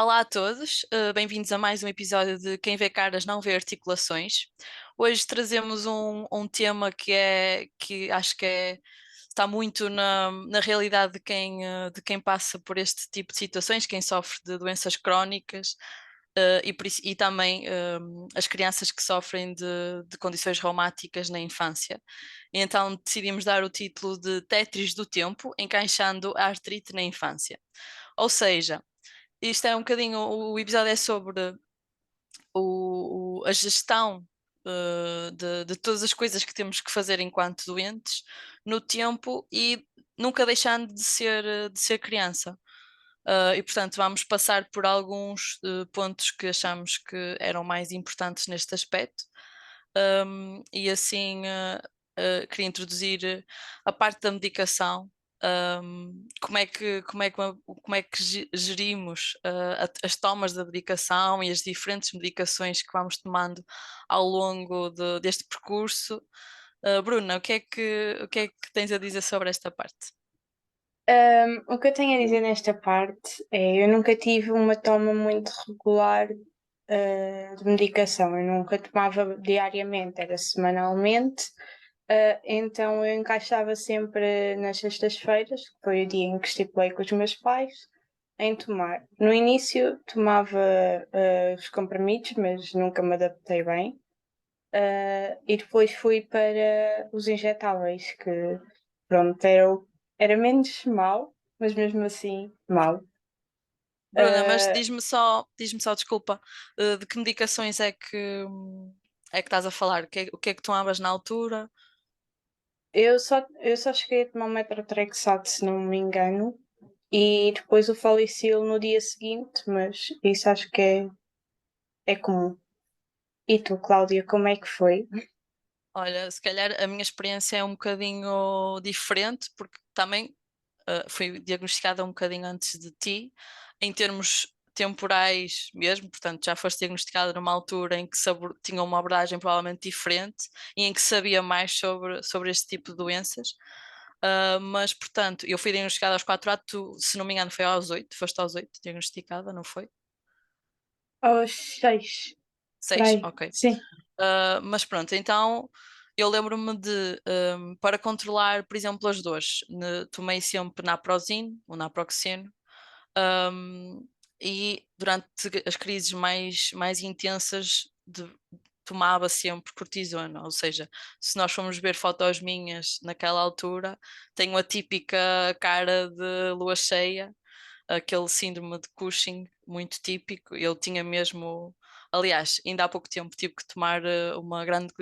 Olá a todos, bem-vindos a mais um episódio de Quem vê caras não vê articulações. Hoje trazemos um tema que acho que está muito na realidade de quem passa por este tipo de situações, quem sofre de doenças crónicas, e também as crianças que sofrem de condições reumáticas na infância. Então decidimos dar o título de Tetris do Tempo, encaixando a artrite na infância. Ou seja, isto é um bocadinho, o episódio é sobre a gestão de todas as coisas que temos que fazer enquanto doentes no tempo e nunca deixando de ser criança. E portanto vamos passar por alguns pontos que achamos que eram mais importantes neste aspecto. E assim queria introduzir a parte da medicação. Como é que gerimos as tomas da medicação e as diferentes medicações que vamos tomando ao longo deste percurso. Bruna, o que é que tens a dizer sobre esta parte? O que eu tenho a dizer nesta parte é eu nunca tive uma toma muito regular de medicação. Eu nunca tomava diariamente, era semanalmente. Então eu encaixava sempre nas sextas-feiras, que foi o dia em que estipulei com os meus pais, em tomar. No início tomava os comprimidos, mas nunca me adaptei bem. E depois fui para os injetáveis, que pronto, era menos mau, mas mesmo assim mau. Bruna, mas Uh, diz-me só, desculpa, de que medicações é que estás a falar? O que é que tomavas na altura? eu só cheguei a tomar um metrotrexato, se não me engano, e depois o Falicil no dia seguinte, mas isso acho que é comum. E tu, Cláudia, como é que foi? Olha, se calhar a minha experiência é um bocadinho diferente, porque também fui diagnosticada um bocadinho antes de ti, em termos temporais mesmo, portanto, já foste diagnosticada numa altura em que tinha uma abordagem provavelmente diferente e em que sabia mais sobre este tipo de doenças. Mas, portanto, eu fui diagnosticada aos 4 anos, tu, se não me engano, foi aos 8, foste aos 8 diagnosticada, não foi? Aos 6, por 6? aí, Ok. sim. Mas pronto, então eu lembro-me de, para controlar, por exemplo, as dores, tomei sempre naproxeno, o naproxeno, um, e durante as crises mais intensas tomava sempre cortisona, ou seja, se nós formos ver fotos minhas naquela altura, tenho a típica cara de lua cheia, aquele síndrome de Cushing muito típico. Eu tinha mesmo, aliás, ainda há pouco tempo tive que tomar uma grande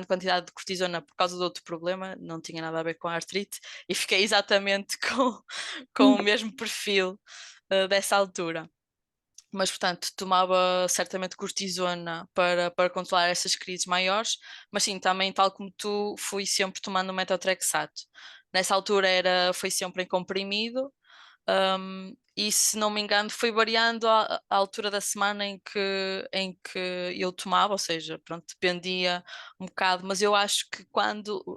quantidade de cortisona por causa de outro problema, não tinha nada a ver com a artrite, e fiquei exatamente com o mesmo perfil dessa altura. Mas, portanto, tomava certamente cortisona para controlar essas crises maiores, mas sim, também, tal como tu, fui sempre tomando metotrexato. Nessa altura foi sempre em comprimido, e se não me engano foi variando a altura da semana em que eu tomava, ou seja, pronto, dependia um bocado, mas eu acho que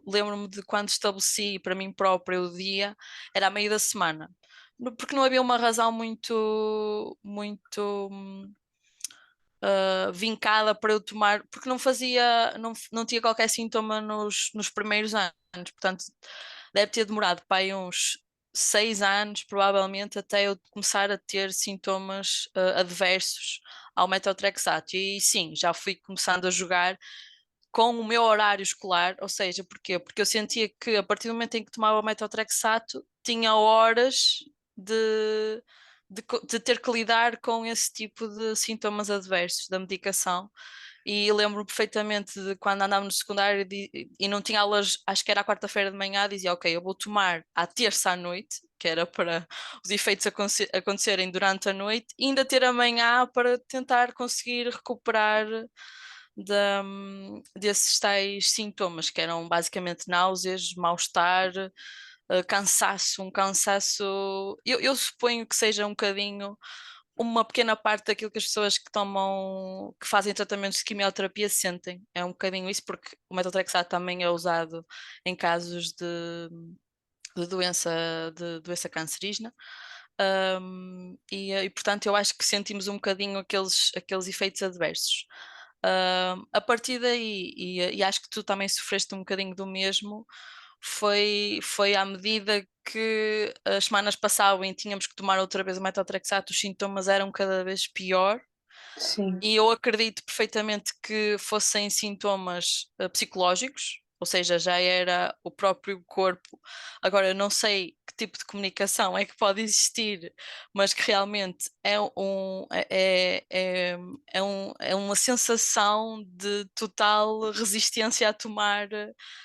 lembro-me de quando estabeleci para mim própria o dia, era a meio da semana. Porque não havia uma razão muito vincada para eu tomar, porque não tinha qualquer sintoma nos primeiros anos, portanto, deve ter demorado para aí uns 6 anos, provavelmente, até eu começar a ter sintomas adversos ao metotrexato. E sim, já fui começando a jogar com o meu horário escolar, ou seja, porquê? Porque eu sentia que a partir do momento em que tomava o metotrexato, tinha horas de, de ter que lidar com esse tipo de sintomas adversos da medicação. E lembro-me perfeitamente de quando andava no secundário e não tinha aulas, acho que era a quarta-feira de manhã, dizia, ok, eu vou tomar à terça à noite, que era para os efeitos acontecerem durante a noite, e ainda ter amanhã para tentar conseguir recuperar desses tais sintomas, que eram basicamente náuseas, mal-estar, cansaço, um cansaço. Eu suponho que seja um bocadinho uma pequena parte daquilo que as pessoas que fazem tratamentos de quimioterapia sentem. É um bocadinho isso, porque o metotrexato também é usado em casos de doença cancerígena. E portanto eu acho que sentimos um bocadinho aqueles efeitos adversos. A partir daí, e acho que tu também sofreste um bocadinho do mesmo, foi à medida que as semanas passavam e tínhamos que tomar outra vez o metotrexato, os sintomas eram cada vez pior. Sim. E eu acredito perfeitamente que fossem sintomas psicológicos, ou seja, já era o próprio corpo. Agora, eu não sei que tipo de comunicação é que pode existir, mas que realmente é uma sensação de total resistência a tomar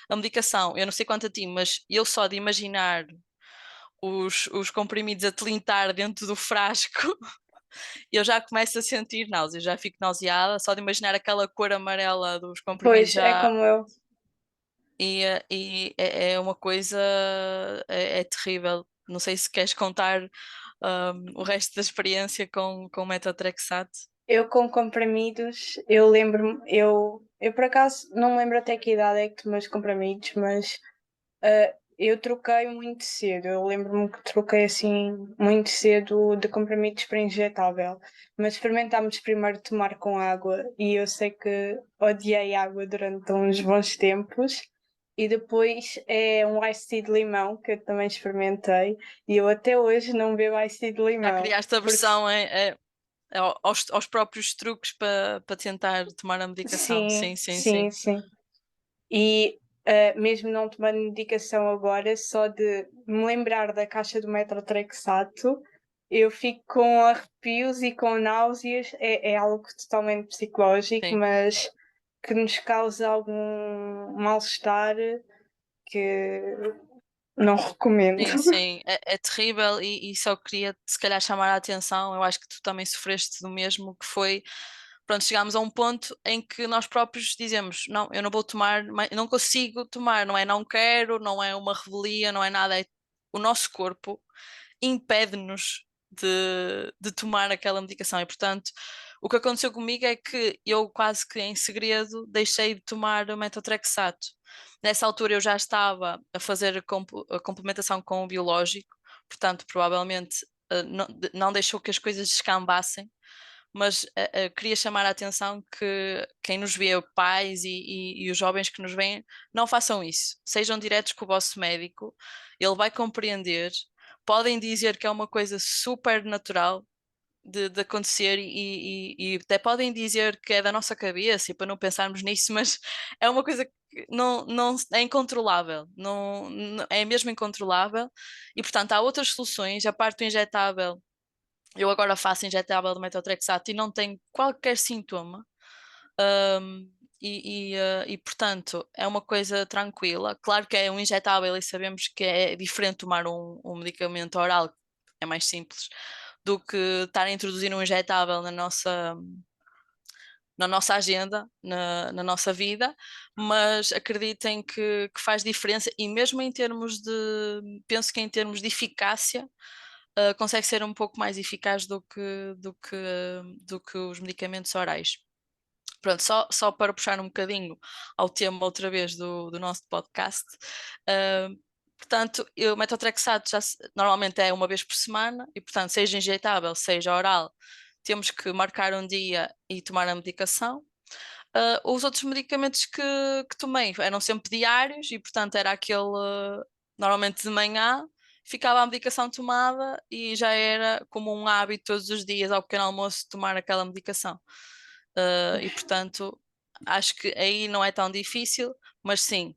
a medicação. Eu não sei quanto a ti, mas eu só de imaginar os comprimidos a tilintar dentro do frasco eu já começo a sentir náuseas, já fico nauseada, só de imaginar aquela cor amarela dos comprimidos Pois, é já. como eu. E é uma coisa. É terrível. Não sei se queres contar o resto da experiência com metotrexato. Eu com comprimidos, eu lembro-me, eu por acaso não me lembro até que idade é que tomei os comprimidos, mas eu troquei muito cedo. Eu lembro-me que troquei assim muito cedo de comprimidos para injetável. Mas experimentámos primeiro tomar com água e eu sei que odiei água durante uns bons tempos. E depois é um iced tea de limão que eu também experimentei e eu até hoje não bebo iced tea de Já limão. criaste Porque aversão aos próprios truques para tentar tomar a medicação. sim, Sim, sim, sim, sim. sim. E mesmo não tomando medicação agora, só de me lembrar da caixa do metotrexato, eu fico com arrepios e com náuseas. É algo totalmente psicológico, Sim. mas que nos causa algum mal-estar que não recomendo. Sim, sim, é terrível e só queria se calhar chamar a atenção, eu acho que tu também sofreste do mesmo, que foi, pronto, chegámos a um ponto em que nós próprios dizemos, não, eu não vou tomar, não consigo tomar, não é não quero, não é uma revelia, não é nada, é o nosso corpo impede-nos de tomar aquela medicação e portanto o que aconteceu comigo é que eu quase que em segredo deixei de tomar o metotrexato. Nessa altura eu já estava a fazer a complementação com o biológico, portanto, provavelmente não deixou que as coisas descambassem, mas queria chamar a atenção que quem nos vê, pais e os jovens que nos veem, não façam isso. Sejam diretos com o vosso médico, ele vai compreender. Podem dizer que é uma coisa super natural, de acontecer e até podem dizer que é da nossa cabeça e para não pensarmos nisso, mas é uma coisa que não é incontrolável, é mesmo incontrolável e portanto há outras soluções, a parte do injetável, eu agora faço injetável de metotrexato e não tenho qualquer sintoma. Portanto é uma coisa tranquila. Claro que é um injetável e sabemos que é diferente tomar um medicamento oral, é mais simples, do que estar a introduzir um injetável na nossa agenda, na nossa vida, mas acreditem que faz diferença e mesmo em termos penso que em termos de eficácia, consegue ser um pouco mais eficaz do que os medicamentos orais. Pronto, só para puxar um bocadinho ao tema outra vez do nosso podcast. uh, Portanto, o metotrexato normalmente é uma vez por semana e, portanto, seja injetável, seja oral, temos que marcar um dia e tomar a medicação. Os outros medicamentos que tomei eram sempre diários e, portanto, era aquele, normalmente de manhã, ficava a medicação tomada e já era como um hábito todos os dias ao pequeno almoço tomar aquela medicação. E portanto, acho que aí não é tão difícil, mas sim,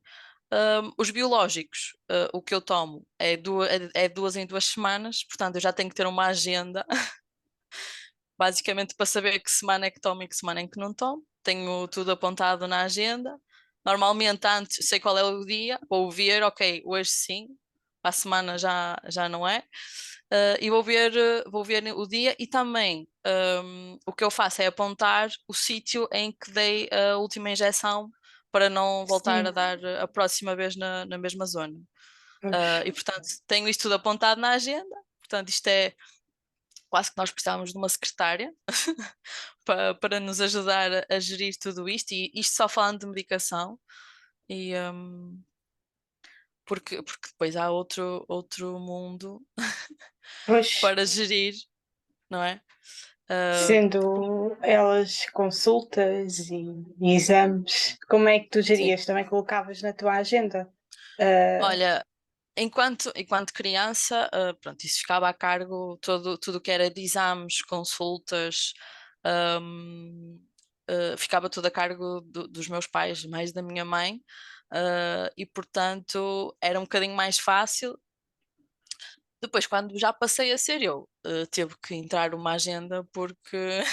os biológicos, o que eu tomo é 2 em 2 semanas, portanto, eu já tenho que ter uma agenda, basicamente para saber que semana é que tomo e que semana é que não tomo. Tenho tudo apontado na agenda. Normalmente, antes, sei qual é o dia, vou ver, ok, hoje sim, para a semana já não é. E vou ver o dia e também o que eu faço é apontar o sítio em que dei a última injeção para não voltar a Sim, dar a próxima vez na mesma zona. pois. E portanto tenho isto tudo apontado na agenda, portanto isto é quase que nós precisávamos de uma secretária para nos ajudar a gerir tudo isto, e isto só falando de medicação. E, porque depois há outro mundo Pois, para gerir, não é? Ah, sendo elas consultas e exames, como é que tu sim. gerias? Também colocavas na tua agenda? Ah, Olha, enquanto criança, pronto, isso ficava a cargo, tudo que era de exames, consultas, ficava tudo a cargo dos meus pais, mais da minha mãe, e portanto era um bocadinho mais fácil. Depois, quando já passei a ser eu, teve que entrar uma agenda porque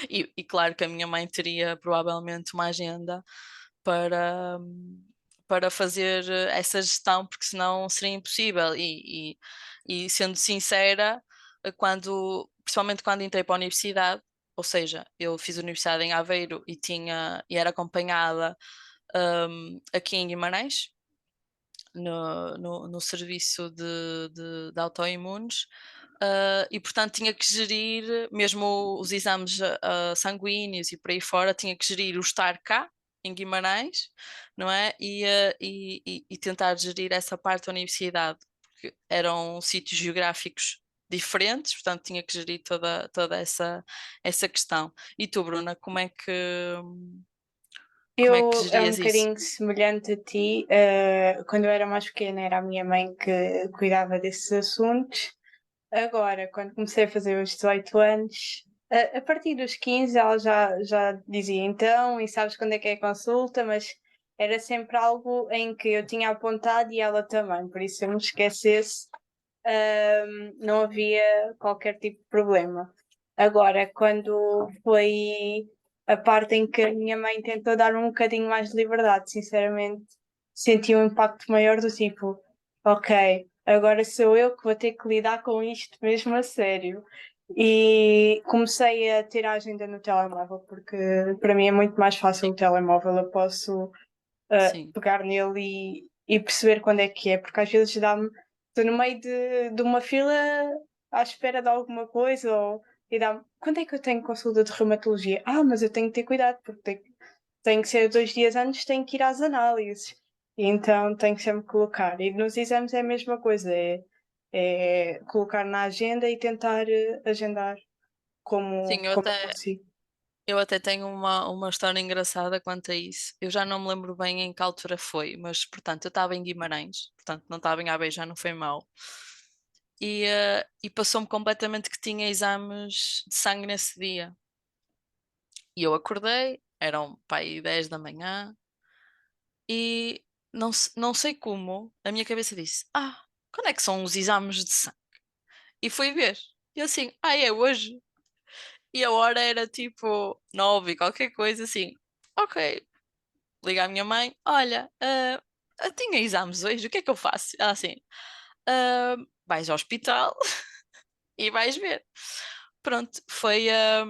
e claro que a minha mãe teria provavelmente uma agenda para, para fazer essa gestão, porque senão seria impossível. E sendo sincera, principalmente quando entrei para a universidade, ou seja, eu fiz a universidade em Aveiro e era acompanhada aqui em Guimarães, no serviço de autoimunes. E portanto tinha que gerir, mesmo os exames sanguíneos e por aí fora, tinha que gerir o estar cá, em Guimarães, não é? E tentar gerir essa parte da universidade, porque eram sítios geográficos diferentes, portanto tinha que gerir toda essa questão. E tu, Bruna, como é que eu é um gerias isso? bocadinho semelhante a ti. Quando eu era mais pequena, era a minha mãe que cuidava desses assuntos. Agora, quando comecei a fazer os 18 anos, a partir dos 15, ela já dizia então, e sabes quando é que é a consulta, mas era sempre algo em que eu tinha apontado e ela também, por isso se eu me esquecesse, não havia qualquer tipo de problema. Agora, quando foi a parte em que a minha mãe tentou dar um bocadinho mais de liberdade, sinceramente, senti um impacto maior do tipo, ok, agora sou eu que vou ter que lidar com isto mesmo a sério. E comecei a ter a agenda no telemóvel, porque para mim é muito mais fácil Sim, o telemóvel, eu posso sim, pegar nele e perceber quando é, porque às vezes dá-me, estou no meio de uma fila à espera de alguma coisa e dá-me, quando é que eu tenho consulta de reumatologia? Ah, mas eu tenho que ter cuidado porque tenho que ser 2 dias antes, tenho que ir às análises. E então tenho que sempre colocar. E nos exames é a mesma coisa, é colocar na agenda e tentar agendar sim, como eu consigo. eu até tenho uma história engraçada quanto a isso. Eu já não me lembro bem em que altura foi, mas portanto eu estava em Guimarães, portanto não estava em AB, já não foi mal. E passou-me completamente que tinha exames de sangue nesse dia. E eu acordei, eram pai 10 da manhã, e não sei como, a minha cabeça disse: Ah, quando é que são os exames de sangue? E fui ver. E eu assim, é hoje. E a hora era tipo 9 e qualquer coisa assim. Ok, liga à minha mãe: Olha, eu tinha exames hoje, o que é que eu faço? Ela assim: "Ah, vais ao hospital e vais ver." Pronto, foi a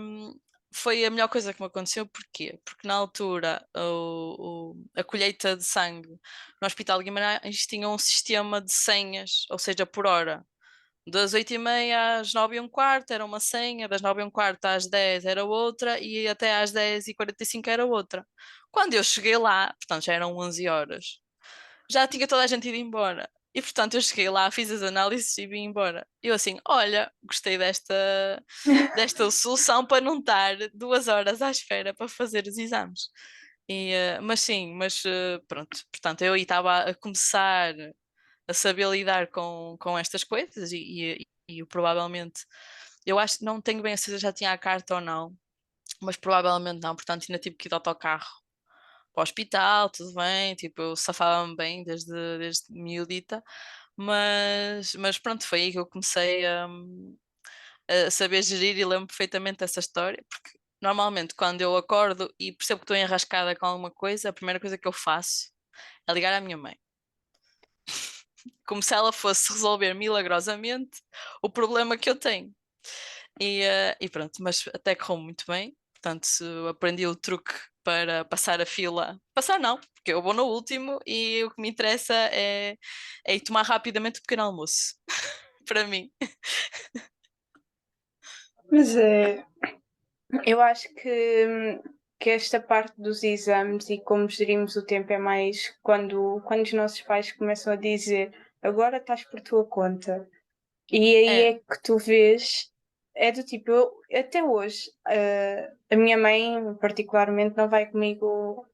melhor coisa que me aconteceu. Porquê? Porque na altura a colheita de sangue no Hospital de Guimarães tinha um sistema de senhas, ou seja, por hora. Das 8h30 às 9h15 era uma senha, das 9h15 às 10 era outra e até às 10h45 era outra. Quando eu cheguei lá, portanto já eram 11 horas, já tinha toda a gente ido embora. E portanto eu cheguei lá, fiz as análises e vim embora. Eu assim, olha, gostei desta solução para não estar 2 horas à espera para fazer os exames. Mas sim, pronto, portanto eu aí estava a começar a saber lidar com estas coisas e eu provavelmente, eu acho que não tenho bem a certeza se já tinha a carta ou não, mas provavelmente não, portanto ainda tive que ir de autocarro para o hospital, tudo bem, tipo, eu safava-me bem desde miudita, mas pronto, foi aí que eu comecei a saber gerir e lembro perfeitamente dessa história, porque normalmente quando eu acordo e percebo que estou enrascada com alguma coisa, a primeira coisa que eu faço é ligar à minha mãe, como se ela fosse resolver milagrosamente o problema que eu tenho. E pronto, mas até correu muito bem. Portanto, aprendi o truque para passar a fila. Passar não, porque eu vou no último e o que me interessa é ir tomar rapidamente o pequeno almoço. Para mim. Mas eu acho que que esta parte dos exames e como gerimos o tempo é mais quando os nossos pais começam a dizer agora estás por tua conta. E aí é que tu vês, é do tipo, até hoje, a minha mãe particularmente não vai comigo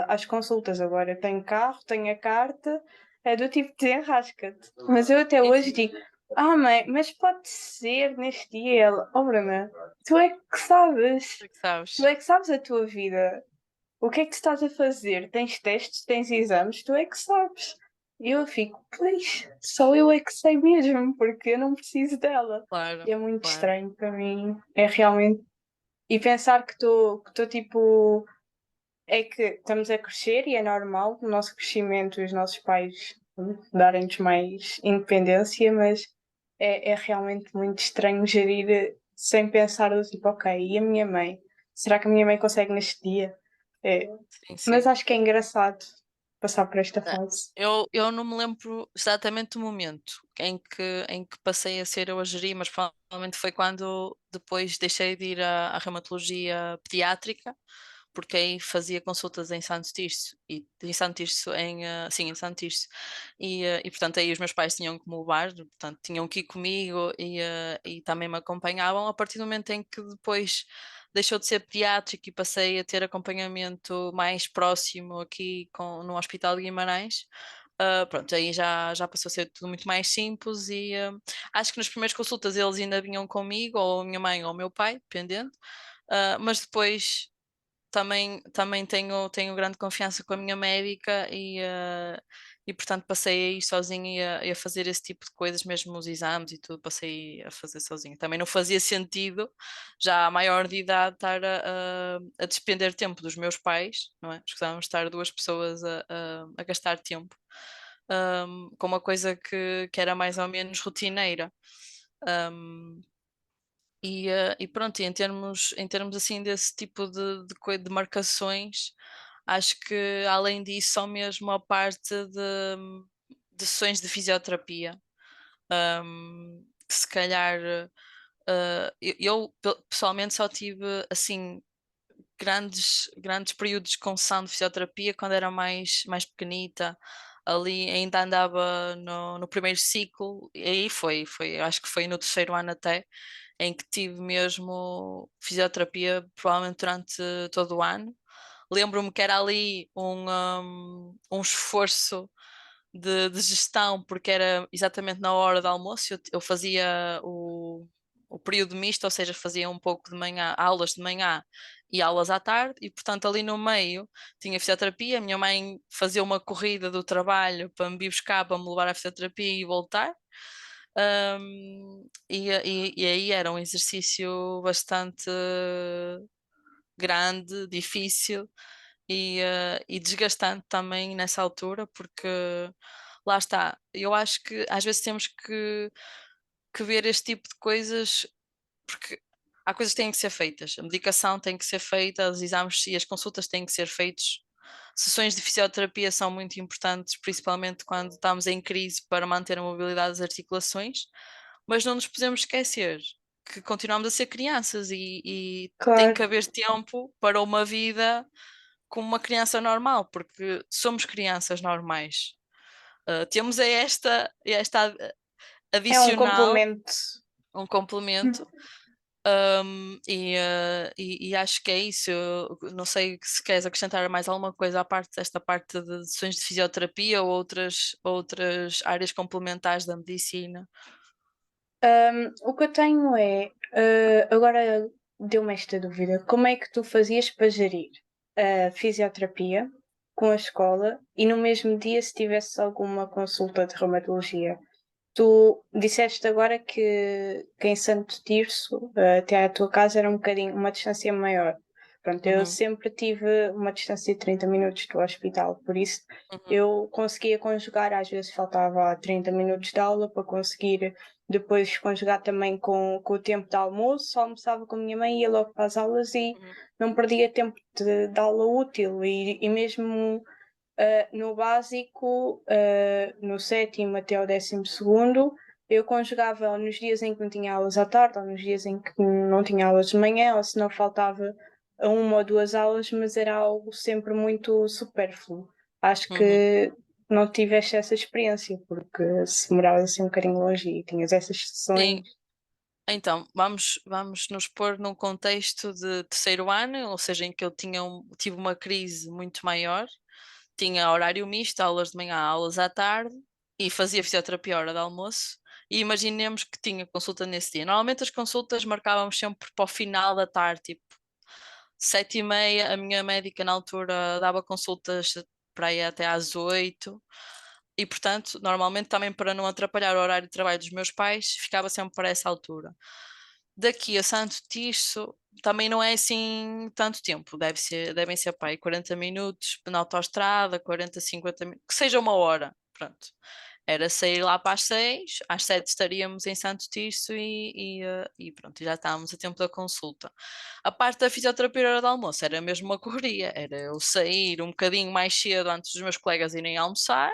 às consultas agora. Eu tenho carro, tenho a carta, é do tipo, desenrasca-te. Mas eu até hoje digo, mãe, mas pode ser neste dia. E ela, Bruna, tu é que sabes. É que sabes. Tu é que sabes a tua vida. O que é que estás a fazer? Tens testes, tens exames, tu é que sabes. E eu fico, pois, só eu é que sei mesmo, porque eu não preciso dela. Claro, E é muito claro. estranho para mim. É realmente. E pensar que estou tipo. É que estamos a crescer e é normal o nosso crescimento e os nossos pais darem-nos mais independência, mas é realmente muito estranho gerir sem pensar do tipo, ok, e a minha mãe? Será que a minha mãe consegue neste dia? É, Sim, mas sim. acho que é engraçado passar por esta É, fase. eu não me lembro exatamente do momento em que passei a ser eu a gerir, mas provavelmente foi quando depois deixei de ir à reumatologia pediátrica, porque aí fazia consultas em Santo Tirso, e em Santo Tirso, sim, em Santo Tirso, e portanto aí os meus pais tinham que me levar, portanto tinham que ir comigo e também me acompanhavam, a partir do momento em que depois deixou de ser pediátrico e passei a ter acompanhamento mais próximo aqui no Hospital de Guimarães. Pronto, aí já passou a ser tudo muito mais simples e acho que nas primeiras consultas eles ainda vinham comigo, ou a minha mãe ou o meu pai, dependendo. Mas depois também tenho grande confiança com a minha médica e portanto passei a ir sozinha e a fazer esse tipo de coisas, mesmo os exames e tudo, passei a fazer sozinha. Também não fazia sentido, já à maior de idade, estar a despender tempo dos meus pais, não é? Escusávamos estar duas pessoas a gastar tempo com uma coisa que era mais ou menos rotineira. Um, e pronto, e em termos assim desse tipo de marcações, acho que além disso, só mesmo a parte de sessões de fisioterapia, que se calhar eu pessoalmente só tive assim grandes períodos com sessão de fisioterapia quando era mais pequenita. Ali ainda andava no primeiro ciclo, e aí acho que foi no terceiro ano até, em que tive mesmo fisioterapia provavelmente durante todo o ano. Lembro-me que era ali um esforço de gestão, porque era exatamente na hora do almoço, eu fazia o período misto, ou seja, fazia um pouco de manhã, aulas de manhã e aulas à tarde, e portanto ali no meio tinha fisioterapia, a minha mãe fazia uma corrida do trabalho para me ir buscar, para me levar à fisioterapia e voltar. E aí era um exercício bastante grande, difícil e desgastante também nessa altura, porque lá está, eu acho que às vezes temos que ver este tipo de coisas, porque há coisas que têm que ser feitas, a medicação tem que ser feita, os exames e as consultas têm que ser feitos. Sessões de fisioterapia são muito importantes, principalmente quando estamos em crise para manter a mobilidade das articulações, mas não nos podemos esquecer que continuamos a ser crianças e tem que Claro, haver tempo para uma vida como uma criança normal, porque somos crianças normais. Temos esta é um adicional, complemento. um complemento, e acho que é isso. Eu não sei se queres acrescentar mais alguma coisa à parte desta parte de sessões de fisioterapia ou outras áreas complementares da medicina. O que eu tenho é, agora deu-me esta dúvida, como é que tu fazias para gerir a fisioterapia com a escola e no mesmo dia se tivesse alguma consulta de reumatologia? Tu disseste agora que em Santo Tirso, até à tua casa era um bocadinho, uma distância maior. Pronto, eu Uhum, sempre tive uma distância de 30 minutos do hospital, por isso uhum, eu conseguia conjugar, às vezes faltava 30 minutos de aula para conseguir depois conjugar também com o tempo de almoço, só almoçava com a minha mãe, ia logo para as aulas e uhum, não perdia tempo de aula útil e mesmo no básico, no sétimo até ao 12º, eu conjugava nos dias em que não tinha aulas à tarde, ou nos dias em que não tinha aulas de manhã, ou se não faltava a uma ou duas aulas, mas era algo sempre muito supérfluo. Acho Uhum. que não tiveste essa experiência, porque se moravas assim um bocadinho longe e tinhas essas Sim, sessões. então, vamos nos pôr num contexto de terceiro ano, ou seja, em que eu tive uma crise muito maior, tinha horário misto, aulas de manhã, aulas à tarde, e fazia fisioterapia à hora de almoço, e imaginemos que tinha consulta nesse dia. Normalmente as consultas marcávamos sempre para o final da tarde, tipo 7h30, a minha médica na altura dava consultas para aí até às 8h, e portanto, normalmente também para não atrapalhar o horário de trabalho dos meus pais, ficava sempre para essa altura. Daqui a Santo Tirso também não é assim tanto tempo, devem ser pá, aí 40 minutos na autoestrada, 40, 50 minutos, que seja uma hora, pronto. Era sair lá para as 6, às 7 estaríamos em Santo Tirso e pronto, já estávamos a tempo da consulta. A parte da fisioterapia à hora do almoço era mesmo uma correria, era eu sair um bocadinho mais cedo antes dos meus colegas irem almoçar,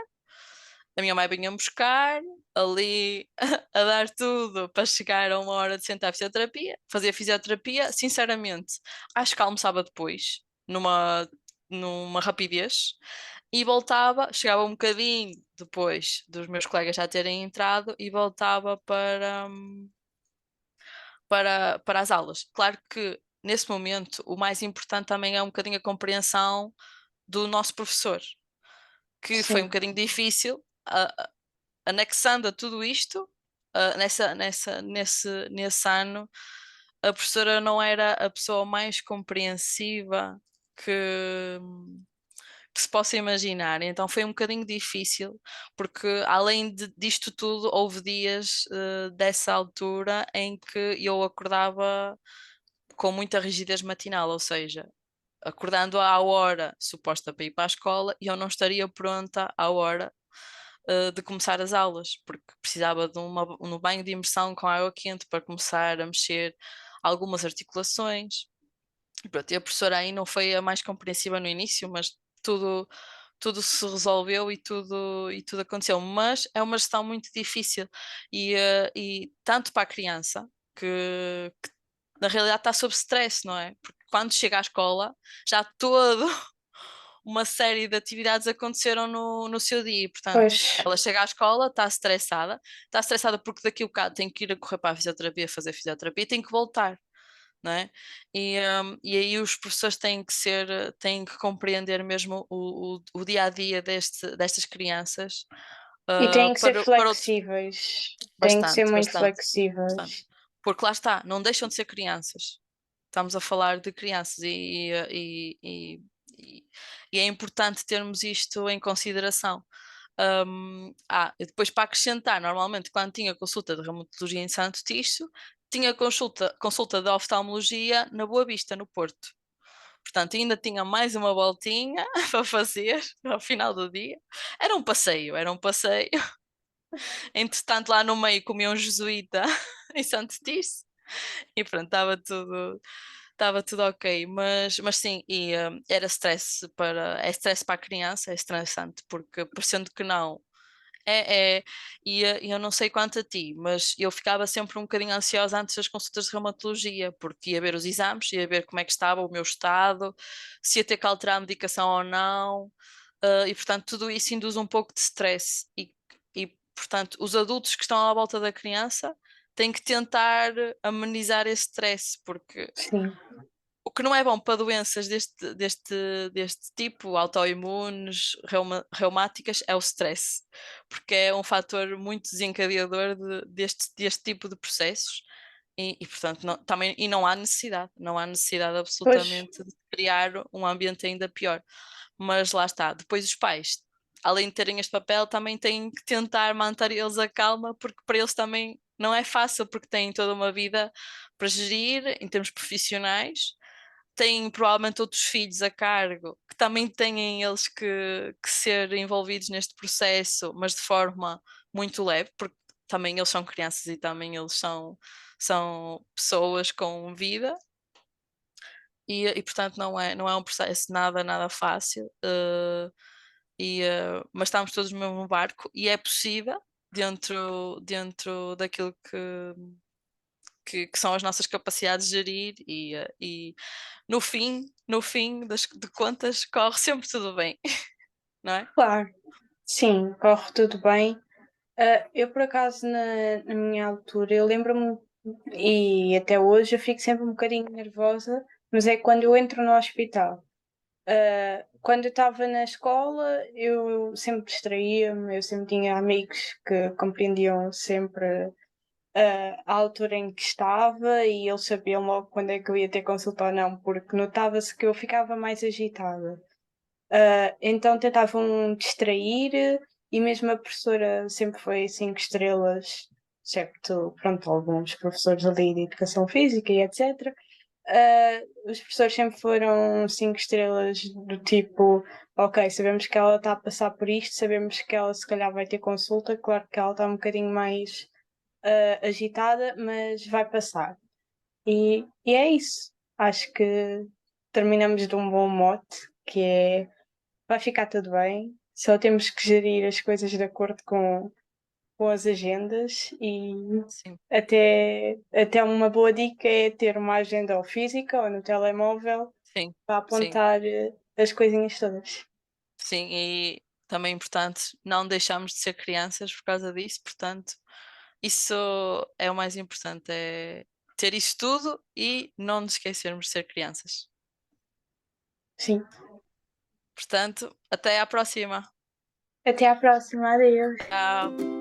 a minha mãe vinha-me buscar, ali a dar tudo para chegar a uma hora de sentar a fisioterapia, fazia fisioterapia, sinceramente, acho que almoçava depois, numa rapidez, e voltava, chegava um bocadinho depois dos meus colegas já terem entrado e voltava para as aulas. Claro que nesse momento o mais importante também é um bocadinho a compreensão do nosso professor, que foi um Sim. bocadinho difícil, anexando a tudo isto, nesse ano, a professora não era a pessoa mais compreensiva que, que se possa imaginar. Então foi um bocadinho difícil, porque além disto tudo, houve dias dessa altura em que eu acordava com muita rigidez matinal, ou seja, acordando à hora suposta para ir para a escola e eu não estaria pronta à hora de começar as aulas, porque precisava de um banho de imersão com água quente para começar a mexer algumas articulações. E pronto, e a professora aí não foi a mais compreensiva no início, mas tudo, tudo se resolveu e tudo aconteceu. Mas é uma gestão muito difícil e tanto para a criança que na realidade está sob stress, não é? Porque quando chega à escola já todo uma série de atividades aconteceram no seu dia. Portanto, Pois. ela chega à escola, está estressada porque daqui a bocado tem que ir a correr para a fisioterapia, fazer fisioterapia e tem que voltar, não é? E aí os professores têm que compreender mesmo o dia a dia destas crianças, E têm que ser para outro, flexíveis. Têm que ser bastante, muito bastante, bastante. flexíveis. Porque lá está, não deixam de ser crianças. Estamos a falar de crianças e- e é importante termos isto em consideração. E depois para acrescentar, normalmente quando tinha consulta de reumatologia em Santo Tirso, tinha consulta de oftalmologia na Boa Vista, no Porto. Portanto, ainda tinha mais uma voltinha para fazer ao final do dia. Era um passeio, era um passeio. Entretanto, lá no meio comia um jesuíta em Santo Tirso e pronto, estava tudo ok, mas sim, era é stress para a criança, é estressante, porque parecendo que não, e eu não sei quanto a ti, mas eu ficava sempre um bocadinho ansiosa antes das consultas de reumatologia, porque ia ver os exames, ia ver como é que estava o meu estado, se ia ter que alterar a medicação ou não, e portanto tudo isso induz um pouco de stress, e portanto os adultos que estão à volta da criança têm que tentar amenizar esse stress, porque Sim. o que não é bom para doenças deste tipo, autoimunes, reumáticas, é o stress, porque é um fator muito desencadeador deste tipo de processos portanto, não há necessidade, não há necessidade Pois. absolutamente de criar um ambiente ainda pior. Mas lá está, depois os pais, além de terem este papel, também têm que tentar manter eles a calma, porque para eles também não é fácil, porque têm toda uma vida para gerir em termos profissionais, têm provavelmente outros filhos a cargo que também têm eles que ser envolvidos neste processo, mas de forma muito leve, porque também eles são crianças e também eles são pessoas com vida. Portanto não é um processo nada fácil, mas estamos todos no mesmo barco e é possível dentro daquilo que são as nossas capacidades de gerir e no fim de contas corre sempre tudo bem, não é? Claro, sim, corre tudo bem. Eu por acaso na minha altura, eu lembro-me e até hoje eu fico sempre um bocadinho nervosa, mas é quando eu entro no hospital. Quando eu estava na escola, eu sempre distraía-me, eu sempre tinha amigos que compreendiam sempre a altura em que estava e eles sabiam logo quando é que eu ia ter consulta ou não, porque notava-se que eu ficava mais agitada. Então tentavam distrair e mesmo a professora sempre foi 5 estrelas, excepto, pronto, alguns professores ali de educação física e etc. Os professores sempre foram 5 estrelas do tipo, ok, sabemos que ela está a passar por isto, sabemos que ela se calhar vai ter consulta, claro que ela está um bocadinho mais agitada, mas vai passar. E é isso. Acho que terminamos de um bom mote, que é vai ficar tudo bem, só temos que gerir as coisas de acordo com as agendas e Sim, até uma boa dica é ter uma agenda ou física ou no telemóvel sim, para sim, apontar as coisinhas todas. sim. E também é importante não deixarmos de ser crianças por causa disso, portanto, isso é o mais importante, é ter isso tudo e não nos esquecermos de ser crianças. Sim. Portanto, até à próxima. Até à próxima, adeus. Tchau.